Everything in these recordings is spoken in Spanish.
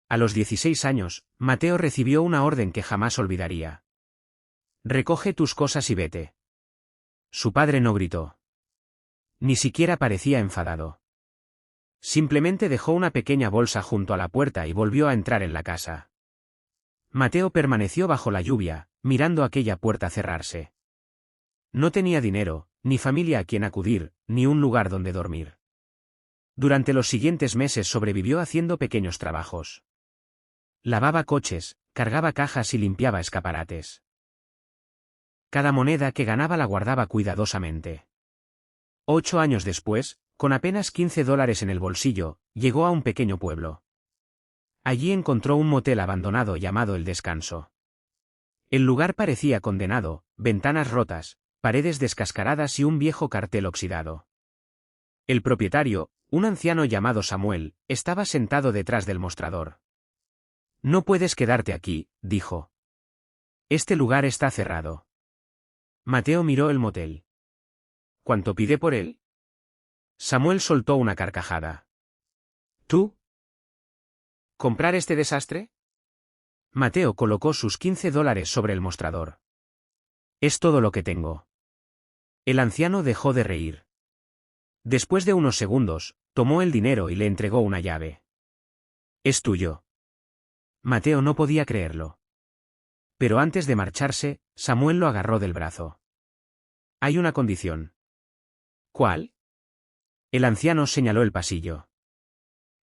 A los 16 años, Mateo recibió una orden que jamás olvidaría. Recoge tus cosas y vete. Su padre no gritó. Ni siquiera parecía enfadado. Simplemente dejó una pequeña bolsa junto a la puerta y volvió a entrar en la casa. Mateo permaneció bajo la lluvia, mirando aquella puerta cerrarse. No tenía dinero, ni familia a quien acudir, ni un lugar donde dormir. Durante los siguientes meses sobrevivió haciendo pequeños trabajos. Lavaba coches, cargaba cajas y limpiaba escaparates. Cada moneda que ganaba la guardaba cuidadosamente. 8 años después, con apenas $15 en el bolsillo, llegó a un pequeño pueblo. Allí encontró un motel abandonado llamado El Descanso. El lugar parecía condenado, ventanas rotas, paredes descascaradas y un viejo cartel oxidado. El propietario, un anciano llamado Samuel, estaba sentado detrás del mostrador. No puedes quedarte aquí, dijo. Este lugar está cerrado. Mateo miró el motel. ¿Cuánto pide por él? Samuel soltó una carcajada. ¿Tú? ¿Comprar este desastre? Mateo colocó sus $15 sobre el mostrador. Es todo lo que tengo. El anciano dejó de reír. Después de unos segundos, tomó el dinero y le entregó una llave. Es tuyo. Mateo no podía creerlo. Pero antes de marcharse, Samuel lo agarró del brazo. Hay una condición. ¿Cuál? El anciano señaló el pasillo.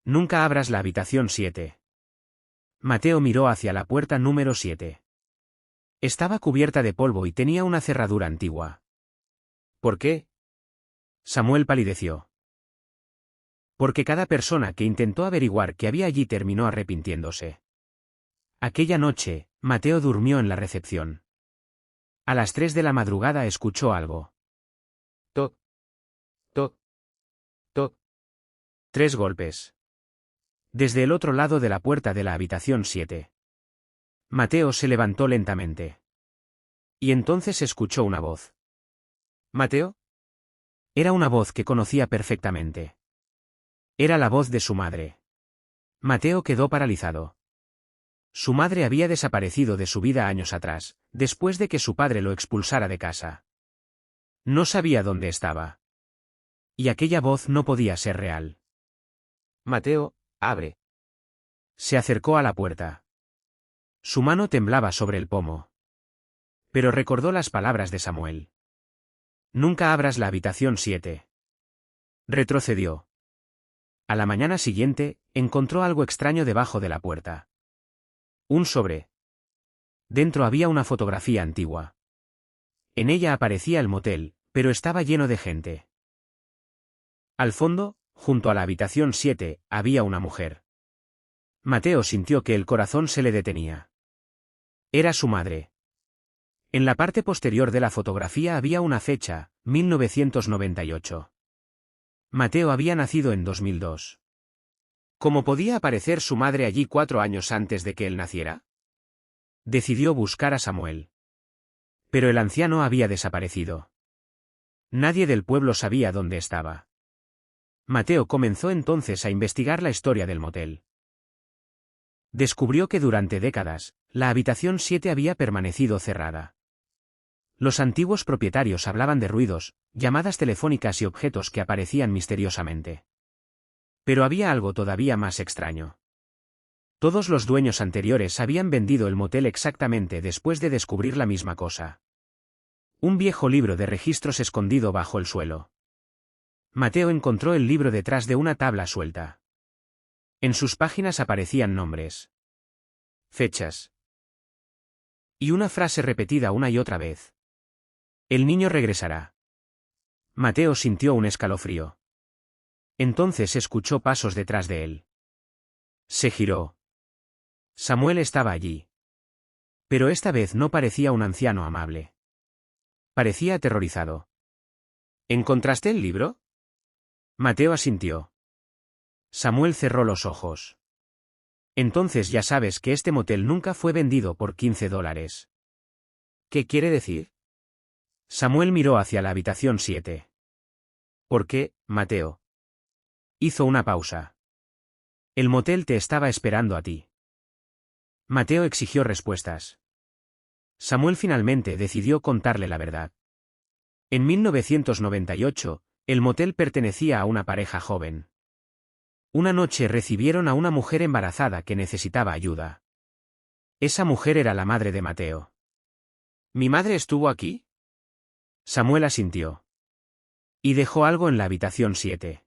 Nunca abras la habitación 7. Mateo miró hacia la puerta número 7. Estaba cubierta de polvo y tenía una cerradura antigua. ¿Por qué? Samuel palideció. Porque cada persona que intentó averiguar qué había allí terminó arrepintiéndose. Aquella noche, Mateo durmió en la recepción. A las 3 de la madrugada escuchó algo. Toc, toc, toc. 3 golpes. Desde el otro lado de la puerta de la habitación 7. Mateo se levantó lentamente. Y entonces escuchó una voz. ¿Mateo? Era una voz que conocía perfectamente. Era la voz de su madre. Mateo quedó paralizado. Su madre había desaparecido de su vida años atrás, después de que su padre lo expulsara de casa. No sabía dónde estaba. Y aquella voz no podía ser real. Mateo, abre. Se acercó a la puerta. Su mano temblaba sobre el pomo. Pero recordó las palabras de Samuel. Nunca abras la habitación 7. Retrocedió. A la mañana siguiente, encontró algo extraño debajo de la puerta. Un sobre. Dentro había una fotografía antigua. En ella aparecía el motel, pero estaba lleno de gente. Al fondo, junto a la habitación 7, había una mujer. Mateo sintió que el corazón se le detenía. Era su madre. En la parte posterior de la fotografía había una fecha, 1998. Mateo había nacido en 2002. ¿Cómo podía aparecer su madre allí 4 años antes de que él naciera? Decidió buscar a Samuel. Pero el anciano había desaparecido. Nadie del pueblo sabía dónde estaba. Mateo comenzó entonces a investigar la historia del motel. Descubrió que durante décadas, la habitación 7 había permanecido cerrada. Los antiguos propietarios hablaban de ruidos, llamadas telefónicas y objetos que aparecían misteriosamente. Pero había algo todavía más extraño. Todos los dueños anteriores habían vendido el motel exactamente después de descubrir la misma cosa. Un viejo libro de registros escondido bajo el suelo. Mateo encontró el libro detrás de una tabla suelta. En sus páginas aparecían nombres, fechas y una frase repetida una y otra vez. El niño regresará. Mateo sintió un escalofrío. Entonces escuchó pasos detrás de él. Se giró. Samuel estaba allí. Pero esta vez no parecía un anciano amable. Parecía aterrorizado. ¿Encontraste el libro? Mateo asintió. Samuel cerró los ojos. Entonces ya sabes que este motel nunca fue vendido por $15. ¿Qué quiere decir? Samuel miró hacia la habitación 7. ¿Por qué, Mateo? Hizo una pausa. El motel te estaba esperando a ti. Mateo exigió respuestas. Samuel finalmente decidió contarle la verdad. En 1998, el motel pertenecía a una pareja joven. Una noche recibieron a una mujer embarazada que necesitaba ayuda. Esa mujer era la madre de Mateo. ¿Mi madre estuvo aquí? Samuel asintió. Y dejó algo en la habitación 7.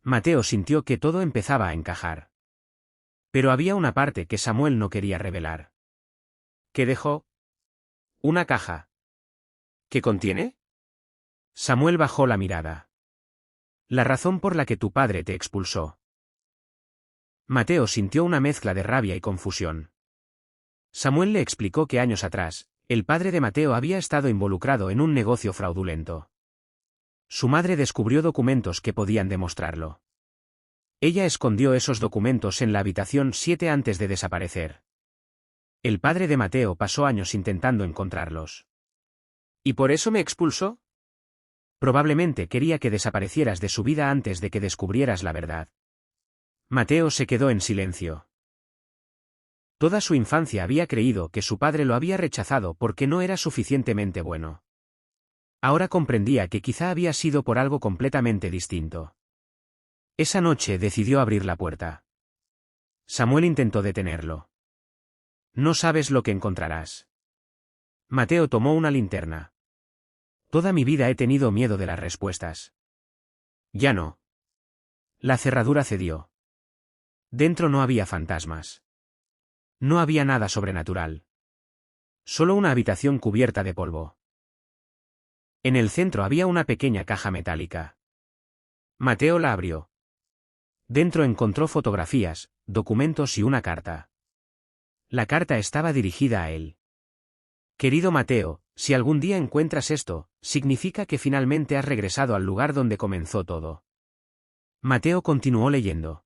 Mateo sintió que todo empezaba a encajar. Pero había una parte que Samuel no quería revelar. ¿Qué dejó? Una caja. ¿Qué contiene? Samuel bajó la mirada. La razón por la que tu padre te expulsó. Mateo sintió una mezcla de rabia y confusión. Samuel le explicó que años atrás, el padre de Mateo había estado involucrado en un negocio fraudulento. Su madre descubrió documentos que podían demostrarlo. Ella escondió esos documentos en la habitación 7 antes de desaparecer. El padre de Mateo pasó años intentando encontrarlos. ¿Y por eso me expulsó? Probablemente quería que desaparecieras de su vida antes de que descubrieras la verdad. Mateo se quedó en silencio. Toda su infancia había creído que su padre lo había rechazado porque no era suficientemente bueno. Ahora comprendía que quizá había sido por algo completamente distinto. Esa noche decidió abrir la puerta. Samuel intentó detenerlo. No sabes lo que encontrarás. Mateo tomó una linterna. Toda mi vida he tenido miedo de las respuestas. Ya no. La cerradura cedió. Dentro no había fantasmas. No había nada sobrenatural. Solo una habitación cubierta de polvo. En el centro había una pequeña caja metálica. Mateo la abrió. Dentro encontró fotografías, documentos y una carta. La carta estaba dirigida a él. Querido Mateo, si algún día encuentras esto, significa que finalmente has regresado al lugar donde comenzó todo. Mateo continuó leyendo.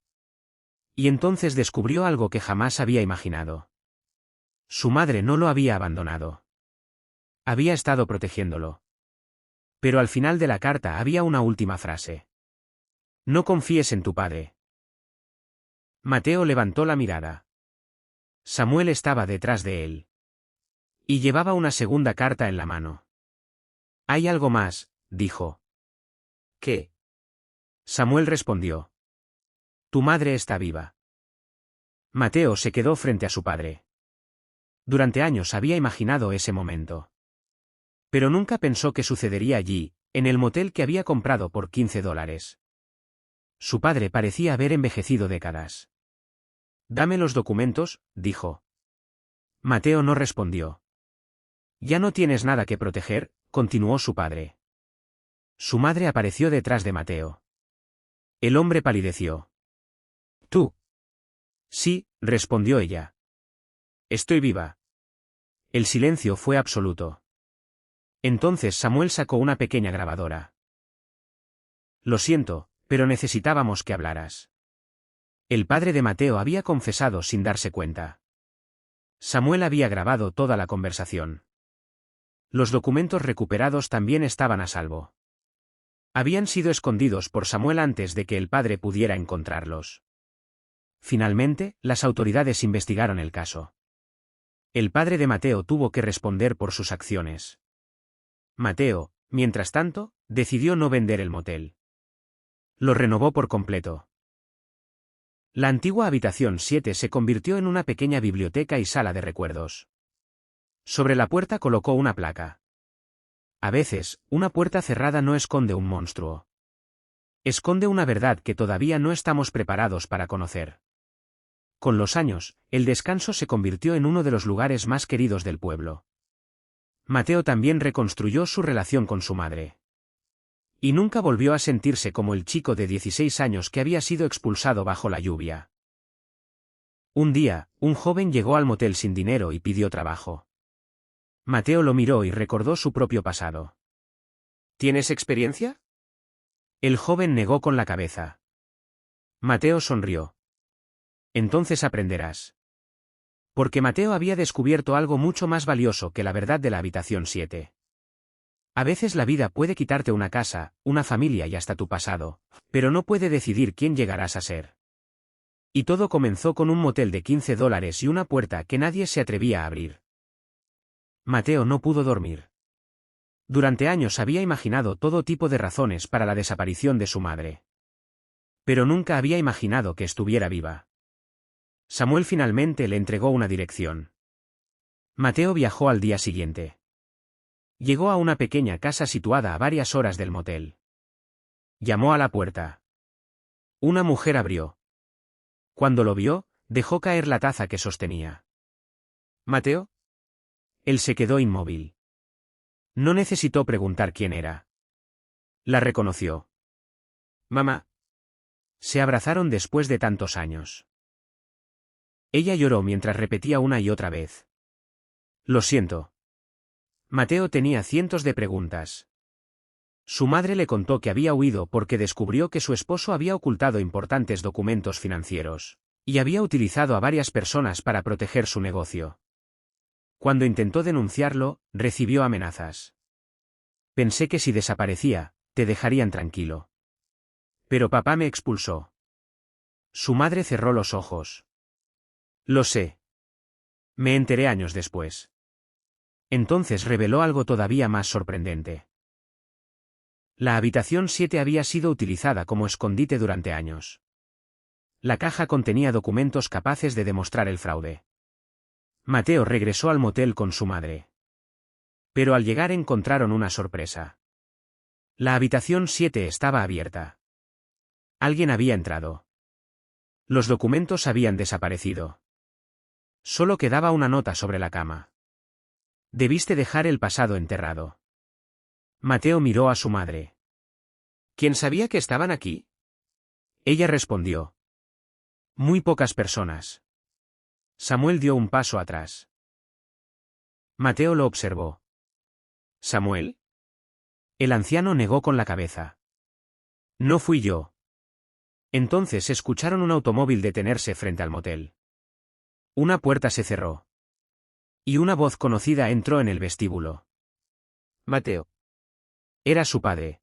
Y entonces descubrió algo que jamás había imaginado. Su madre no lo había abandonado. Había estado protegiéndolo. Pero al final de la carta había una última frase. No confíes en tu padre. Mateo levantó la mirada. Samuel estaba detrás de él. Y llevaba una segunda carta en la mano. Hay algo más, dijo. ¿Qué? Samuel respondió. Tu madre está viva. Mateo se quedó frente a su padre. Durante años había imaginado ese momento. Pero nunca pensó que sucedería allí, en el motel que había comprado por $15. Su padre parecía haber envejecido décadas. Dame los documentos, dijo. Mateo no respondió. Ya no tienes nada que proteger, continuó su padre. Su madre apareció detrás de Mateo. El hombre palideció. ¿Tú? Sí, respondió ella. Estoy viva. El silencio fue absoluto. Entonces Samuel sacó una pequeña grabadora. Lo siento, pero necesitábamos que hablaras. El padre de Mateo había confesado sin darse cuenta. Samuel había grabado toda la conversación. Los documentos recuperados también estaban a salvo. Habían sido escondidos por Samuel antes de que el padre pudiera encontrarlos. Finalmente, las autoridades investigaron el caso. El padre de Mateo tuvo que responder por sus acciones. Mateo, mientras tanto, decidió no vender el motel. Lo renovó por completo. La antigua habitación 7 se convirtió en una pequeña biblioteca y sala de recuerdos. Sobre la puerta colocó una placa. A veces, una puerta cerrada no esconde un monstruo. Esconde una verdad que todavía no estamos preparados para conocer. Con los años, el descanso se convirtió en uno de los lugares más queridos del pueblo. Mateo también reconstruyó su relación con su madre. Y nunca volvió a sentirse como el chico de 16 años que había sido expulsado bajo la lluvia. Un día, un joven llegó al motel sin dinero y pidió trabajo. Mateo lo miró y recordó su propio pasado. ¿Tienes experiencia? El joven negó con la cabeza. Mateo sonrió. Entonces aprenderás. Porque Mateo había descubierto algo mucho más valioso que la verdad de la habitación 7. A veces la vida puede quitarte una casa, una familia y hasta tu pasado, pero no puede decidir quién llegarás a ser. Y todo comenzó con un motel de $15 y una puerta que nadie se atrevía a abrir. Mateo no pudo dormir. Durante años había imaginado todo tipo de razones para la desaparición de su madre. Pero nunca había imaginado que estuviera viva. Samuel finalmente le entregó una dirección. Mateo viajó al día siguiente. Llegó a una pequeña casa situada a varias horas del motel. Llamó a la puerta. Una mujer abrió. Cuando lo vio, dejó caer la taza que sostenía. ¿Mateo? Él se quedó inmóvil. No necesitó preguntar quién era. La reconoció. Mamá. Se abrazaron después de tantos años. Ella lloró mientras repetía una y otra vez. Lo siento. Mateo tenía cientos de preguntas. Su madre le contó que había huido porque descubrió que su esposo había ocultado importantes documentos financieros, y había utilizado a varias personas para proteger su negocio. Cuando intentó denunciarlo, recibió amenazas. Pensé que si desaparecía, te dejarían tranquilo. Pero papá me expulsó. Su madre cerró los ojos. Lo sé. Me enteré años después. Entonces reveló algo todavía más sorprendente. La habitación 7 había sido utilizada como escondite durante años. La caja contenía documentos capaces de demostrar el fraude. Mateo regresó al motel con su madre. Pero al llegar encontraron una sorpresa. La habitación 7 estaba abierta. Alguien había entrado. Los documentos habían desaparecido. Solo quedaba una nota sobre la cama. Debiste dejar el pasado enterrado. Mateo miró a su madre. ¿Quién sabía que estaban aquí? Ella respondió. Muy pocas personas. Samuel dio un paso atrás. Mateo lo observó. ¿Samuel? El anciano negó con la cabeza. No fui yo. Entonces escucharon un automóvil detenerse frente al motel. Una puerta se cerró. Y una voz conocida entró en el vestíbulo. Mateo. Era su padre.